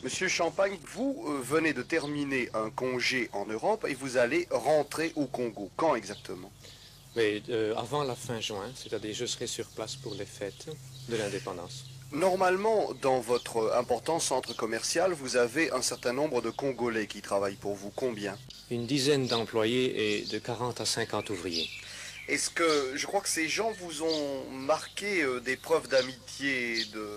Monsieur Champagne, vous venez de terminer un congé en Europe et vous allez rentrer au Congo. Quand exactement? Mais avant la fin juin, c'est-à-dire je serai sur place pour les fêtes de l'indépendance. Normalement, dans votre important centre commercial, vous avez un certain nombre de Congolais qui travaillent pour vous. Combien? Une dizaine d'employés et de 40 à 50 ouvriers. Est-ce que je crois que ces gens vous ont marqué des preuves d'amitié et de...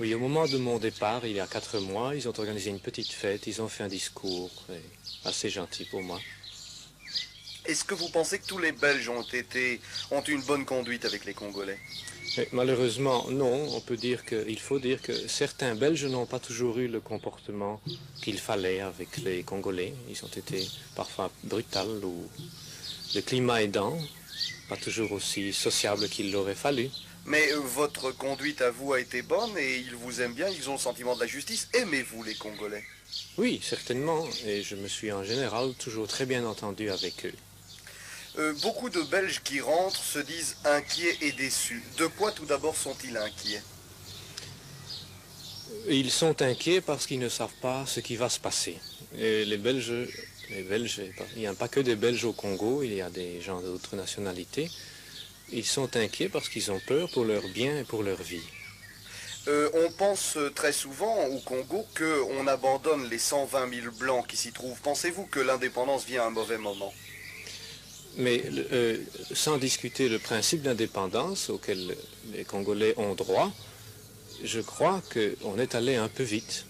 Oui, au moment de mon départ, il y a 4 mois, ils ont organisé une petite fête, ils ont fait un discours assez gentil pour moi. Est-ce que vous pensez que tous les Belges ont une bonne conduite avec les Congolais? Mais malheureusement, non, il faut dire que certains Belges n'ont pas toujours eu le comportement qu'il fallait avec les Congolais. Ils ont été parfois brutaux ou le climat aidant, pas toujours aussi sociable qu'il l'aurait fallu. Mais votre conduite à vous a été bonne et ils vous aiment bien, ils ont le sentiment de la justice. Aimez-vous les Congolais? Oui, certainement, et je me suis en général toujours très bien entendu avec eux. Beaucoup de Belges qui rentrent se disent inquiets et déçus. De quoi tout d'abord sont-ils inquiets? Ils sont inquiets parce qu'ils ne savent pas ce qui va se passer. Et les Belges, il n'y a pas que des Belges au Congo, il y a des gens d'autres nationalités. Ils sont inquiets parce qu'ils ont peur pour leur bien et pour leur vie. On pense très souvent au Congo qu'on abandonne les 120 000 blancs qui s'y trouvent. Pensez-vous que l'indépendance vient à un mauvais moment? Mais sans discuter le principe d'indépendance auquel les Congolais ont droit, je crois qu'on est allé un peu vite.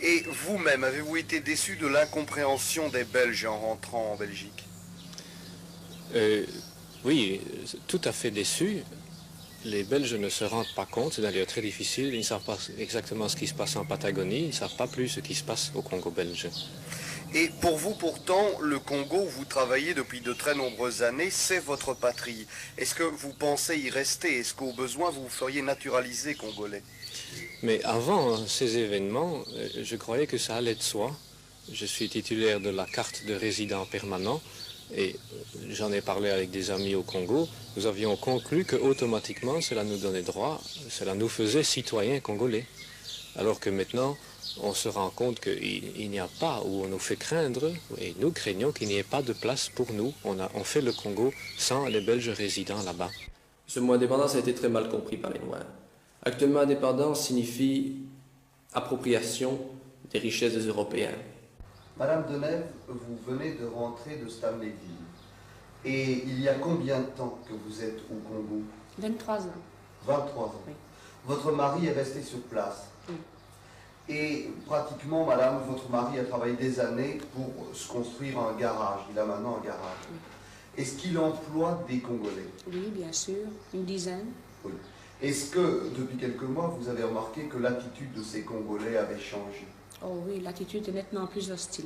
Et vous-même, avez-vous été déçu de l'incompréhension des Belges en rentrant en Belgique? Oui, tout à fait déçu. Les Belges ne se rendent pas compte, c'est d'ailleurs très difficile, ils ne savent pas exactement ce qui se passe en Patagonie, ils ne savent pas plus ce qui se passe au Congo belge. Et pour vous, pourtant, le Congo où vous travaillez depuis de très nombreuses années, c'est votre patrie. Est-ce que vous pensez y rester? Est-ce qu'au besoin, vous vous feriez naturaliser congolais? Mais avant ces événements, je croyais que ça allait de soi. Je suis titulaire de la carte de résident permanent et j'en ai parlé avec des amis au Congo. Nous avions conclu que automatiquement cela nous donnait droit, cela nous faisait citoyens congolais. Alors que maintenant, on se rend compte qu'il n'y a pas, ou on nous fait craindre, et nous craignons qu'il n'y ait pas de place pour nous. On fait le Congo sans les Belges résidant là-bas. Ce mot indépendance a été très mal compris par les Noirs. Actuellement, indépendance signifie appropriation des richesses des Européens. Madame Denève, vous venez de rentrer de Stanleyville. Et il y a combien de temps que vous êtes au Congo? 23 ans. 23 ans. Oui. Votre mari est resté sur place. Oui. Et pratiquement, madame, votre mari a travaillé des années pour se construire un garage. Il a maintenant un garage. Oui. Est-ce qu'il emploie des Congolais? Oui, bien sûr, une dizaine. Oui. Est-ce que, depuis quelques mois, vous avez remarqué que l'attitude de ces Congolais avait changé? Oh oui, l'attitude est nettement plus hostile.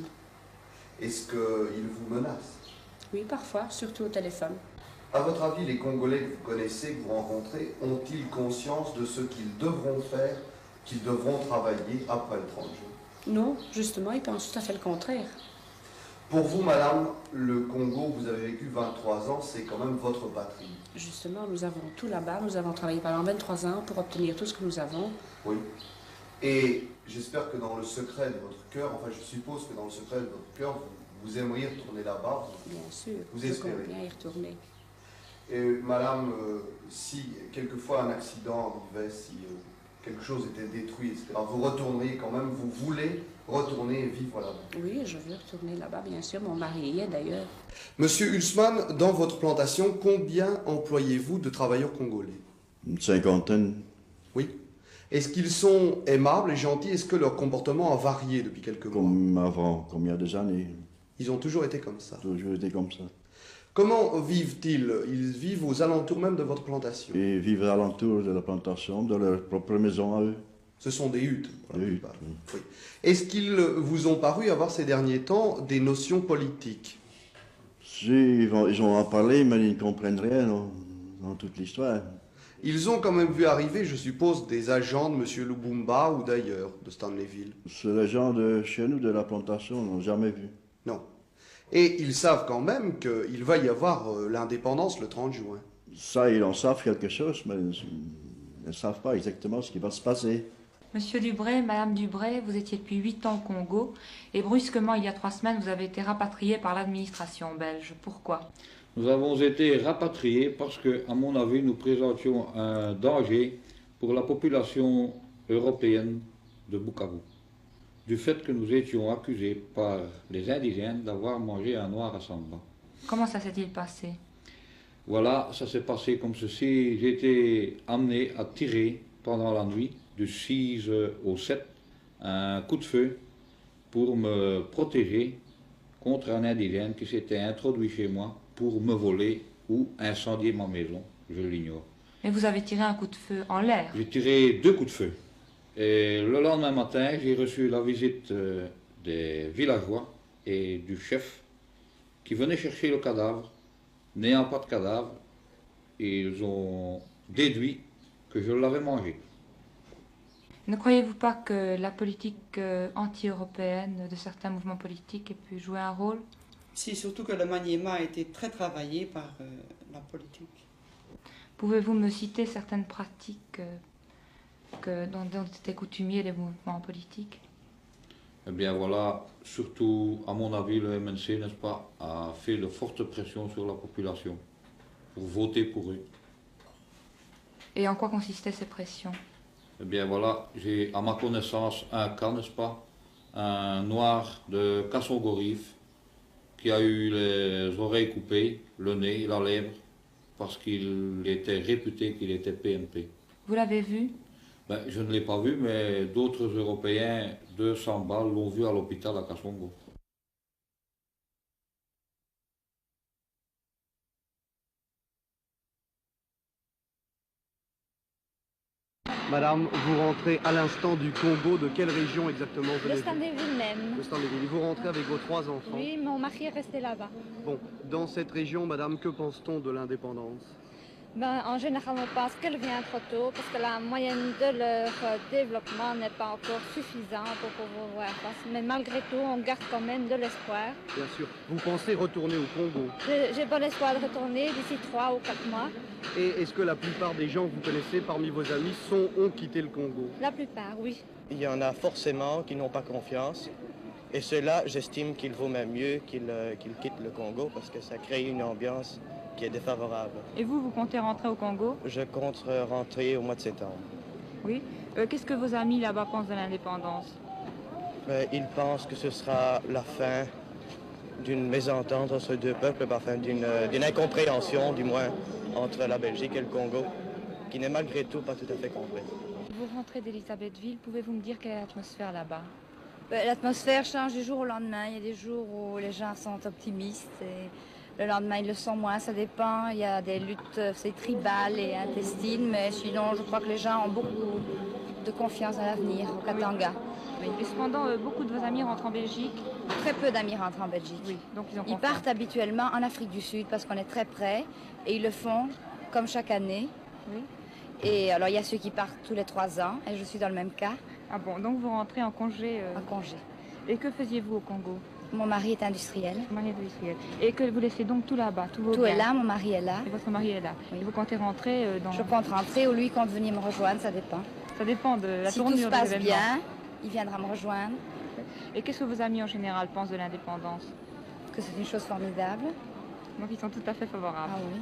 Est-ce qu'ils vous menacent? Oui, parfois, surtout au téléphone. À votre avis, les Congolais que vous connaissez, que vous rencontrez, ont-ils conscience de ce qu'ils devront faire, qu'ils devront travailler après le 30 juin? Non, justement, ils pensent tout à fait le contraire. Pour vous, madame, le Congo, vous avez vécu 23 ans, c'est quand même votre patrie. Justement, nous avons tout là-bas. Nous avons travaillé pendant 23 ans pour obtenir tout ce que nous avons. Oui. Et j'espère que dans le secret de votre cœur, enfin je suppose que dans le secret de votre cœur, vous aimeriez retourner là-bas. Bien sûr, Vous je espérez. compte bien y retourner. Et madame, si quelquefois un accident arrivait, si quelque chose était détruit, etc., vous retourneriez quand même, vous voulez retourner et vivre là-bas? Oui, je veux retourner là-bas, bien sûr. Mon mari y est d'ailleurs. Monsieur Hulsmann, dans votre plantation, combien employez-vous de travailleurs congolais? Une cinquantaine. Oui. Est-ce qu'ils sont aimables et gentils? Est-ce que leur comportement a varié depuis quelques mois? Comme avant, comme il y a des années. Ils ont toujours été comme ça. Toujours été comme ça. Comment vivent-ils? Ils vivent aux alentours même de votre plantation. Et vivent alentour de la plantation, de leur propre maison à eux. Ce sont des huttes, pour la Des huttes, plupart. oui. Oui. Est-ce qu'ils vous ont paru avoir ces derniers temps des notions politiques? Si, ils ont en parlé, mais ils ne comprennent rien dans toute l'histoire. Ils ont quand même vu arriver, je suppose, des agents de M. Lubumba ou d'ailleurs, de Stanleyville. C'est les gens de chez nous, de la plantation, n'ont jamais vu. Non. Et ils savent quand même qu'il va y avoir l'indépendance le 30 juin. Ça, ils en savent quelque chose, mais ils ne savent pas exactement ce qui va se passer. Monsieur Dubray, Madame Dubray, vous étiez depuis 8 ans au Congo et brusquement, il y a 3 semaines, vous avez été rapatrié par l'administration belge. Pourquoi? Nous avons été rapatriés parce que, à mon avis, nous présentions un danger pour la population européenne de Bukavu, du fait que nous étions accusés par les indigènes d'avoir mangé un noir à Samba. Comment ça s'est-il passé? Voilà, ça s'est passé comme ceci. J'ai été amené à tirer pendant la nuit, du 6 au 7, un coup de feu pour me protéger contre un indigène qui s'était introduit chez moi pour me voler ou incendier ma maison, je l'ignore. Mais vous avez tiré un coup de feu en l'air? J'ai tiré 2 coups de feu. Et le lendemain matin, j'ai reçu la visite des villageois et du chef qui venaient chercher le cadavre. N'ayant pas de cadavre, ils ont déduit que je l'avais mangé. Ne croyez-vous pas que la politique anti-européenne de certains mouvements politiques ait pu jouer un rôle? Si, surtout que le maniement a été très travaillé par la politique. Pouvez-vous me citer certaines pratiques dont étaient coutumiers les mouvements politiques? Eh bien voilà, surtout à mon avis, le MNC, n'est-ce pas, a fait de fortes pressions sur la population pour voter pour eux. Et en quoi consistaient ces pressions? Eh bien voilà, j'ai à ma connaissance un cas, n'est-ce pas, un noir de Kassongorif qui a eu les oreilles coupées, le nez et la lèvre, parce qu'il était réputé qu'il était PNP. Vous l'avez vu? Ben, je ne l'ai pas vu, mais d'autres Européens de Samba l'ont vu à l'hôpital à Kassongo. Madame, vous rentrez à l'instant du Congo. De quelle région exactement Le Stand-et-Ville même. Le Stand-et-Ville. Vous rentrez avec vos 3 enfants? Oui, mon mari est resté là-bas. Bon, dans cette région, madame, que pense-t-on de l'indépendance? En général, on pense qu'elle vient trop tôt parce que la moyenne de leur développement n'est pas encore suffisante pour pouvoir voir. Mais malgré tout, on garde quand même de l'espoir. Bien sûr. Vous pensez retourner au Congo? J'ai bon espoir de retourner d'ici 3 ou 4 mois. Et est-ce que la plupart des gens que vous connaissez parmi vos amis ont quitté le Congo? La plupart, oui. Il y en a forcément qui n'ont pas confiance. Et ceux-là, j'estime qu'il vaut même mieux qu'ils quittent le Congo parce que ça crée une ambiance qui est défavorable. Et vous comptez rentrer au Congo? Je compte rentrer au mois de septembre. Oui. Qu'est-ce que vos amis là-bas pensent de l'indépendance? Ils pensent que ce sera la fin d'une mésentente entre ces deux peuples, enfin d'une incompréhension du moins entre la Belgique et le Congo, qui n'est malgré tout pas tout à fait compris. Vous rentrez d'Elisabethville, pouvez-vous me dire quelle est l'atmosphère là-bas? L'atmosphère change du jour au lendemain. Il y a des jours où les gens sont optimistes et le lendemain ils le sont moins, ça dépend. Il y a des luttes tribales et intestines, mais sinon je crois que les gens ont beaucoup de confiance dans l'avenir au Katanga. Oui. Et cependant, beaucoup de vos amis rentrent en Belgique? Très peu d'amis rentrent en Belgique. Oui, donc ils partent habituellement en Afrique du Sud parce qu'on est très près et ils le font comme chaque année. Oui. Et alors il y a ceux qui partent tous les 3 ans et je suis dans le même cas. Ah bon, donc vous rentrez en congé En congé. Et que faisiez-vous au Congo? Mon mari est industriel. Mon mari est industriel. Et que vous laissez donc tout là-bas, tout Tout est là, mon mari est là. Et votre mari est là. Oui. Et vous comptez rentrer dans... Je compte rentrer ou lui compte venir me rejoindre, ça dépend. Ça dépend de la tournure. Si tout se passe de bien, il viendra me rejoindre. Et qu'est-ce que vos amis en général pensent de l'indépendance? Que c'est une chose formidable. Donc ils sont tout à fait favorables. Ah oui.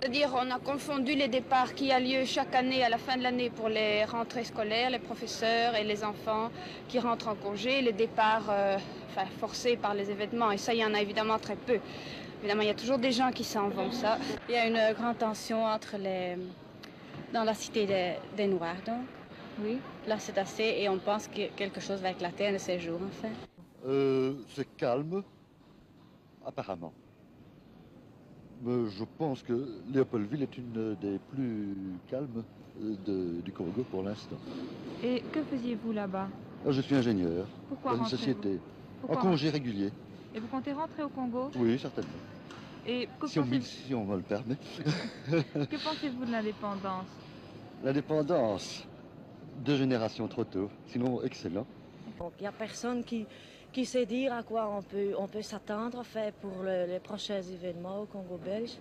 C'est-à-dire on a confondu les départs qui a lieu chaque année à la fin de l'année pour les rentrées scolaires, les professeurs et les enfants qui rentrent en congé, les départs forcés par les événements. Et ça, il y en a évidemment très peu. Évidemment, il y a toujours des gens qui s'en vont, ça. Il y a une grande tension dans la cité des Noirs, donc. Oui. Là, c'est assez et on pense que quelque chose va éclater un de ces jours, en fait. C'est calme, apparemment. Mais je pense que Léopoldville est une des plus calmes du Congo pour l'instant. Et que faisiez-vous là-bas? Je suis ingénieur Pourquoi dans une société, Pourquoi en congé régulier. Et vous comptez rentrer au Congo? Oui, certainement. Et si on me le permet. Que pensez-vous de l'indépendance? L'indépendance, 2 générations trop tôt, sinon excellent. Donc il n'y a personne qui sait dire à quoi on peut s'attendre pour les prochains événements au Congo belge.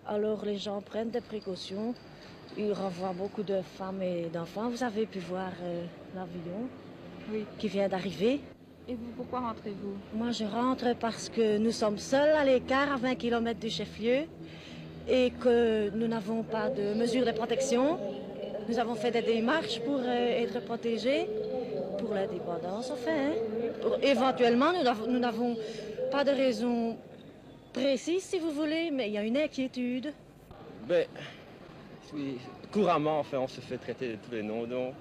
Alors les gens prennent des précautions. il revoit beaucoup de femmes et d'enfants. Vous avez pu voir l'avion qui vient d'arriver. Et vous, pourquoi rentrez-vous? Moi, je rentre parce que nous sommes seuls à l'écart, à 20 km du chef-lieu, et que nous n'avons pas de mesures de protection. Nous avons fait des démarches pour être protégés, pour l'indépendance, enfin. Éventuellement, nous n'avons pas de raison précise, si vous voulez, mais il y a une inquiétude. Ben, couramment, enfin, on se fait traiter de tous les noms, donc.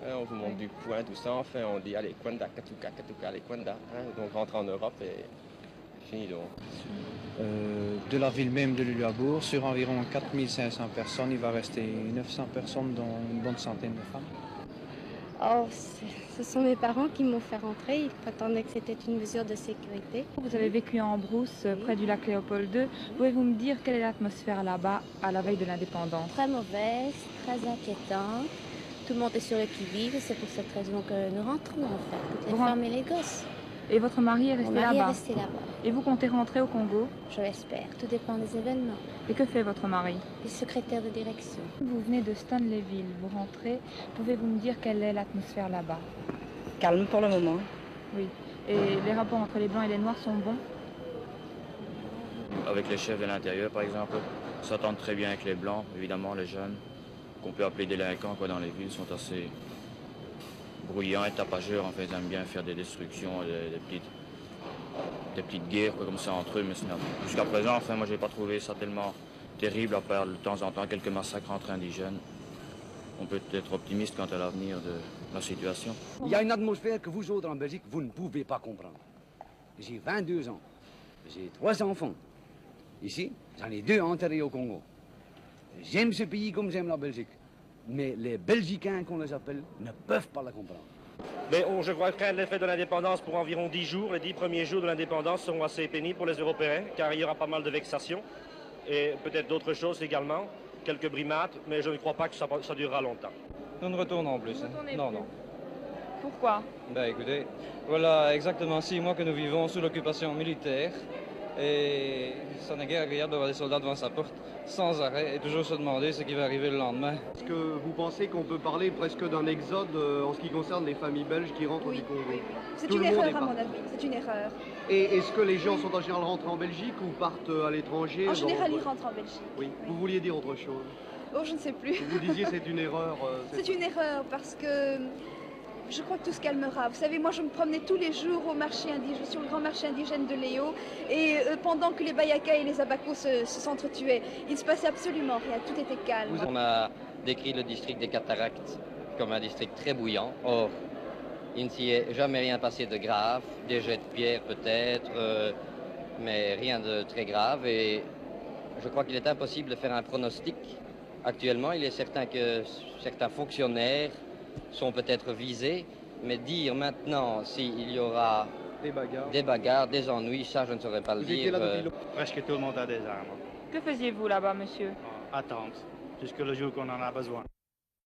On vous montre du point, tout ça, enfin, on dit, allez, Kwanda, Katuka, Katuka, allez, Kwanda. Donc, rentre en Europe et fini donc. De la ville même de Luluabourg, sur environ 4500 personnes, il va rester 900 personnes, dont une bonne centaine de femmes. Oh, ce sont mes parents qui m'ont fait rentrer. Ils prétendaient que c'était une mesure de sécurité. Vous avez vécu en brousse, près du lac Léopold II. Pouvez-vous me dire quelle est l'atmosphère là-bas, à la veille de l'indépendance? Très mauvaise, très inquiétante. Tout le monde est sur le qui-vive et c'est pour cette raison que nous rentrons en fait, toutes les femmes et les gosses. Et votre mari est resté là-bas? Mon mari est resté là-bas. Et vous comptez rentrer au Congo? Je l'espère, tout dépend des événements. Et que fait votre mari? Il est secrétaire de direction. Vous venez de Stanleyville, vous rentrez. Pouvez-vous me dire quelle est l'atmosphère là-bas? Calme pour le moment. Oui. Et les rapports entre les Blancs et les Noirs sont bons? Avec les chefs de l'intérieur, par exemple, s'entendent très bien avec les Blancs, évidemment, les jeunes, qu'on peut appeler délinquants quoi, dans les villes, sont assez bruyants et tapageurs. En fait, ils aiment bien faire des destructions, des petites guerres quoi, comme ça entre eux. Mais jusqu'à présent, enfin, moi, j'ai pas trouvé ça tellement terrible, à part de temps en temps quelques massacres entre indigènes. On peut être optimiste quant à l'avenir de la situation. Il y a une atmosphère que vous autres en Belgique, vous ne pouvez pas comprendre. J'ai 22 ans, j'ai 3 enfants. Ici, j'en ai 2 enterrés au Congo. J'aime ce pays comme j'aime la Belgique. Mais les Belgicains, qu'on les appelle, ne peuvent pas la comprendre. Mais je crois que les fêtes de l'indépendance pour environ 10 jours, les 10 premiers jours de l'indépendance seront assez pénibles pour les Européens, car il y aura pas mal de vexations. Et peut-être d'autres choses également, quelques brimades, mais je ne crois pas que ça durera longtemps. Nous ne retournons plus. Non. Pourquoi? Ben écoutez, voilà exactement 6 mois que nous vivons sous l'occupation militaire. Et ça n'est guère agréable d'avoir des soldats devant sa porte sans arrêt et toujours se demander ce qui va arriver le lendemain. Est-ce que vous pensez qu'on peut parler presque d'un exode en ce qui concerne les familles belges qui rentrent du Congo? C'est une erreur à mon avis, c'est une erreur. Et est-ce que les gens sont en général rentrés en Belgique ou partent à l'étranger? En général, ils rentrent en Belgique. Oui. Vous vouliez dire autre chose? Oh, je ne sais plus. Vous disiez c'est une erreur. C'est une erreur parce que je crois que tout se calmera. Vous savez, moi je me promenais tous les jours au marché indigène, sur le grand marché indigène de Léo, et pendant que les Bayaka et les Abakos s'entretuaient, il ne se passait absolument rien, tout était calme. On a décrit le district des Cataractes comme un district très bouillant. Or, il ne s'y est jamais rien passé de grave, des jets de pierre peut-être, mais rien de très grave. Et je crois qu'il est impossible de faire un pronostic. Actuellement, il est certain que certains fonctionnaires sont peut-être visés, mais dire maintenant s'il y aura des bagarres, des ennuis, ça je ne saurais pas le dire. Presque tout le monde a des armes. Que faisiez-vous là-bas, monsieur? Attendre, jusqu'au jour qu'on en a besoin.